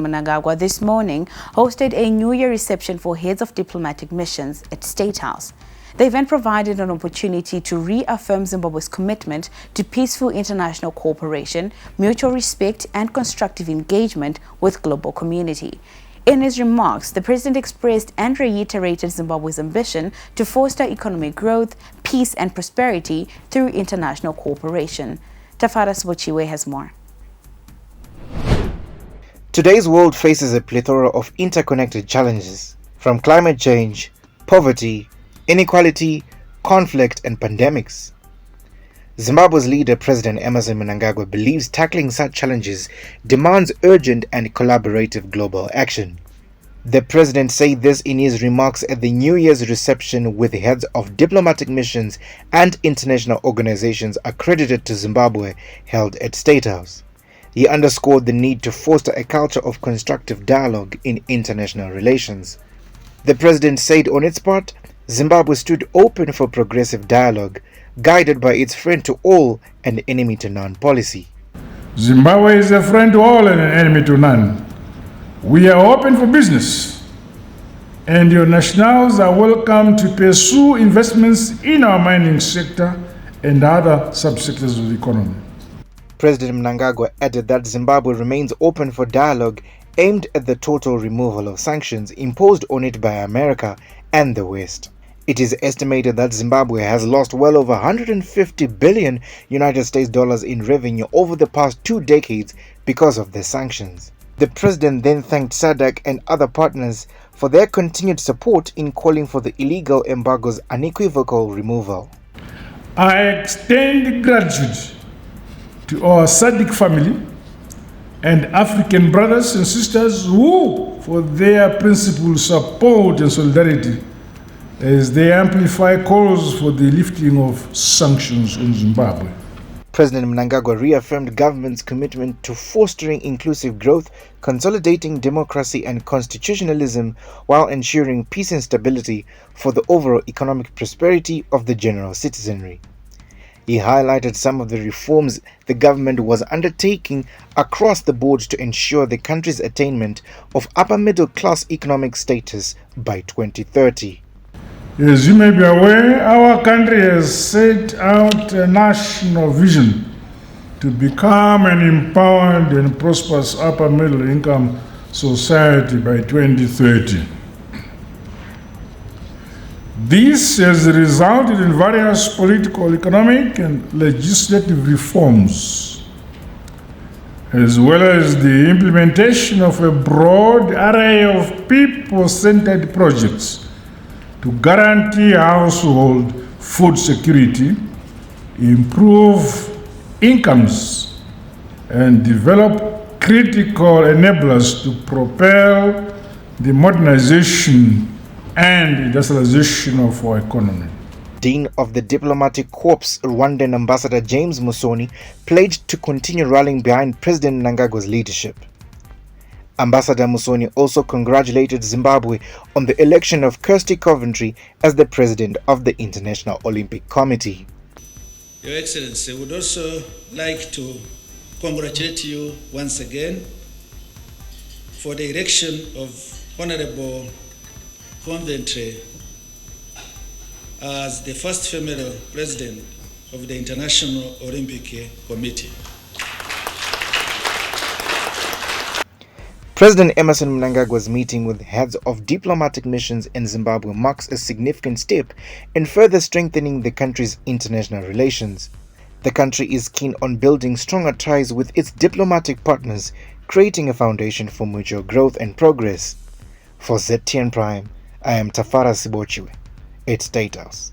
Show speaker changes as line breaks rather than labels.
Mnangagwa this morning hosted a New Year reception for heads of diplomatic missions at State House. The event provided an opportunity to reaffirm Zimbabwe's commitment to peaceful international cooperation, mutual respect, and constructive engagement with global community. In his remarks, the president expressed and reiterated Zimbabwe's ambition to foster economic growth, peace, and prosperity through international cooperation. Tafara Svochiwe has more.
Today's world faces a plethora of interconnected challenges, from climate change, poverty, inequality, conflict, and pandemics. Zimbabwe's leader, President Emmerson Mnangagwa, believes tackling such challenges demands urgent and collaborative global action. The president said this in his remarks at the New Year's reception with heads of diplomatic missions and international organizations accredited to Zimbabwe held at State House. He underscored the need to foster a culture of constructive dialogue in international relations. The president said on its part, Zimbabwe stood open for progressive dialogue, guided by its friend to all and enemy to none policy.
Zimbabwe is a friend to all and an enemy to none. We are open for business, and your nationals are welcome to pursue investments in our mining sector and other subsectors of the economy.
President Mnangagwa added that Zimbabwe remains open for dialogue aimed at the total removal of sanctions imposed on it by America and the West. It is estimated that Zimbabwe has lost well over 150 billion United States dollars in revenue over the past 2 decades because of the sanctions. The president then thanked SADC and other partners for their continued support in calling for the illegal embargo's unequivocal removal.
I extend gratitude to our SADC family and African brothers and sisters who, for their principled support and solidarity, as they amplify calls for the lifting of sanctions on Zimbabwe.
President Mnangagwa reaffirmed government's commitment to fostering inclusive growth, consolidating democracy and constitutionalism, while ensuring peace and stability for the overall economic prosperity of the general citizenry. He highlighted some of the reforms the government was undertaking across the board to ensure the country's attainment of upper middle class economic status by 2030.
As you may be aware, our country has set out a national vision to become an empowered and prosperous upper middle income society by 2030. This has resulted in various political, economic, and legislative reforms, as well as the implementation of a broad array of people-centered projects to guarantee household food security, improve incomes, and develop critical enablers to propel the modernization and industrialization of our economy.
Dean of the Diplomatic Corps, Rwandan Ambassador James Musoni, pledged to continue rallying behind President Mnangagwa's leadership. Ambassador Musoni also congratulated Zimbabwe on the election of Kirsty Coventry as the president of the International Olympic Committee.
Your Excellency, I would also like to congratulate you once again for the election of Honorable Coventry as the first female president of the International Olympic Committee.
President Emmerson Mnangagwa's meeting with heads of diplomatic missions in Zimbabwe marks a significant step in further strengthening the country's international relations. The country is keen on building stronger ties with its diplomatic partners, creating a foundation for mutual growth and progress. For ZTN Prime, I am Tafara Sibochiwe at State House.